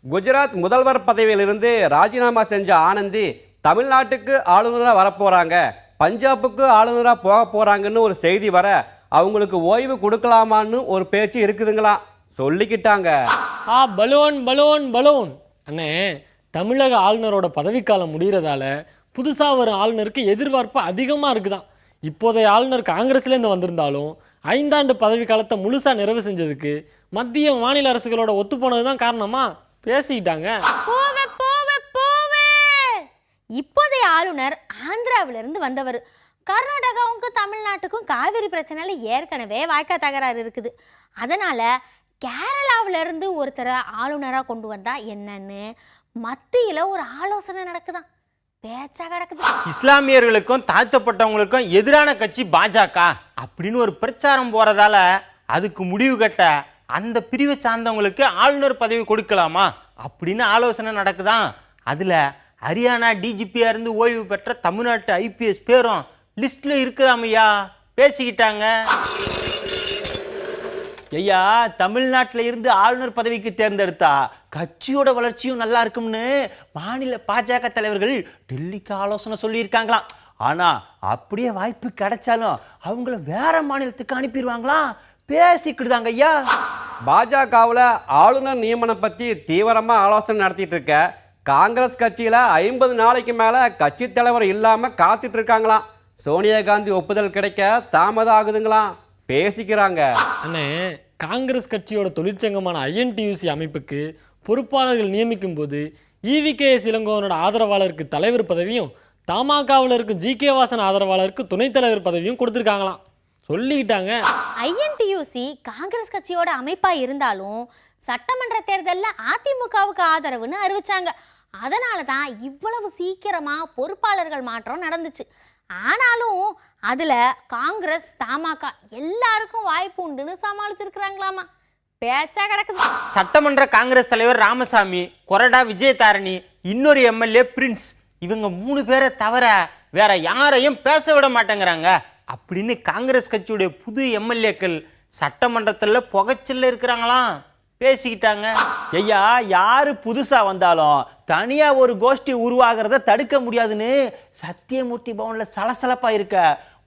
குஜராத் முதல்வர் பதவியிலிருந்து ராஜினாமா செஞ்ச ஆனந்தி தமிழ்நாட்டுக்கு ஆளுநராக வரப்போறாங்க, பஞ்சாபுக்கு ஆளுநராக போக போறாங்கன்னு ஒரு செய்தி வர அவங்களுக்கு ஓய்வு கொடுக்கலாமான்னு ஒரு பேச்சு இருக்குதுங்களா சொல்லிக்கிட்டாங்க. பலூன் பலூன் பலூன் அண்ணே, தமிழக ஆளுநரோட பதவிக்காலம் முடிகிறதால புதுசாக வரும் ஆளுநருக்கு எதிர்பார்ப்பு அதிகமாக இருக்குதான். இப்போதைய ஆளுநர் காங்கிரஸ்லேருந்து வந்திருந்தாலும் 5 ஆண்டு பதவி காலத்தை முழுசாக நிறைவு செஞ்சதுக்கு மத்திய மாநில அரசுகளோட ஒத்து போனது தான் காரணமா பேசிக்கிட்டாங்க. இப்போதைய ஆளுநர் ஆந்திராவிலிருந்து வந்தவர். கர்நாடகாவுக்கும் தமிழ்நாட்டுக்கும் காவிரி பிரச்சனையில் ஏற்கனவே வாய்க்கா தகராறு இருக்குது. அதனால கேரளாவிலிருந்து ஒருத்தரை ஆளுநராக கொண்டு வந்தா என்னன்னு மத்தியில் ஒரு ஆலோசனை நடக்குதான், பேச்சா கிடக்குது. இஸ்லாமியர்களுக்கும் தாழ்த்தப்பட்டவங்களுக்கும் எதிரான கட்சி பாஜக அப்படின்னு ஒரு பிரச்சாரம் போறதால அதுக்கு முடிவு கட்ட அந்த பிரிவை சார்ந்தவங்களுக்கு ஆளுநர் பதவி கொடுக்கலாமா அப்படின்னு ஆலோசனை நடக்குதான். அதுல ஹரியானா டிஜிபியா இருந்து ஓய்வு பெற்ற தமிழ்நாட்டு ஐபிஎஸ் பேரும் லிஸ்ட்ல இருக்குதாமையா பேசிக்கிட்டாங்க. ஐயா, தமிழ்நாட்டில் இருந்து ஆளுநர் பதவிக்கு தேர்ந்தெடுத்தா கட்சியோட வளர்ச்சியும் நல்லா இருக்கும்னு மாநில பாஜக தலைவர்கள் டெல்லிக்கு ஆலோசனை சொல்லியிருக்காங்களாம். ஆனா அப்படியே வாய்ப்பு கிடைச்சாலும் அவங்கள வேற மாநிலத்துக்கு அனுப்பிடுவாங்களாம் பேசிக்கிட்டுதாங்க ஐயா. பாஜகவில் ஆளுநர் நியமனம் பற்றி தீவிரமாக ஆலோசனை நடத்திட்டு இருக்க காங்கிரஸ் கட்சியில் 50 நாளைக்கு மேலே கட்சி தலைவர் இல்லாமல் காத்துட்டு இருக்காங்களாம். சோனியா காந்தி ஒப்புதல் கிடைக்க தாமதம் ஆகுதுங்களாம் பேசிக்கிறாங்க. அண்ணே, காங்கிரஸ் கட்சியோட தொழிற்சங்கமான ஐஎன்டியூசி அமைப்புக்கு பொறுப்பாளர்கள் நியமிக்கும் போது இவிகேஎஸ் இளங்கோவனோட ஆதரவாளருக்கு தலைவர் பதவியும் தமாகவில் இருக்கும் ஜி.கே. வாசன் ஆதரவாளருக்கு துணைத் தலைவர் பதவியும் கொடுத்துருக்காங்களாம் சொல்லிக்கிட்டாங்க. ஐஎன்டியூசி காங்கிரஸ் கட்சியோட அமைப்பா இருந்தாலும் சட்டமன்ற தேர்தலில் அதிமுகவுக்கு ஆதரவுன்னு அறிவிச்சாங்க. அதனால தான் இவ்வளவு சீக்கிரமா பொறுப்பாளர்கள் மாற்றம் நடந்துச்சு. ஆனாலும் அதுல காங்கிரஸ் தமாக எல்லாருக்கும் வாய்ப்பு உண்டுன்னு சமாளிச்சிருக்கிறாங்களாமா, பேச்சா கிடக்குது. சட்டமன்ற காங்கிரஸ் தலைவர் ராமசாமி, கொரடா விஜயதாரணி, இன்னொரு எம்எல்ஏ பிரின்ஸ், இவங்க 3 பேரை தவிர வேற யாரையும் பேச விட மாட்டேங்கிறாங்க அப்படின்னு காங்கிரஸ் கட்சியுடைய புது எம்எல்ஏக்கள் சட்டமன்றத்தில் புகைச்சல்ல இருக்கிறாங்களாம் பேசிக்கிட்டாங்க. ஐயா, யாரு புதுசா வந்தாலும் தனியா ஒரு கோஷ்டி உருவாகிறத தடுக்க முடியாதுன்னு சத்தியமூர்த்தி பவன்ல சலசலப்பா இருக்க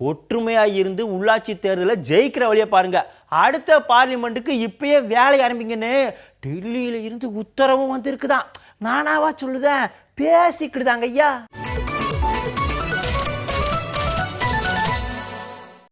ஒற்றுமையா இருந்து உள்ளாட்சி தேர்தலை ஜெயிக்கிற வழியை பாருங்க. அடுத்த பார்லிமெண்ட்டுக்கு இப்பயே வேலை ஆரம்பிங்கன்னு டெல்லியில இருந்து உத்தரவும் வந்திருக்குதான். நானாவா சொல்லுதேன் பேசிக்கிட்டுதாங்க ஐயா.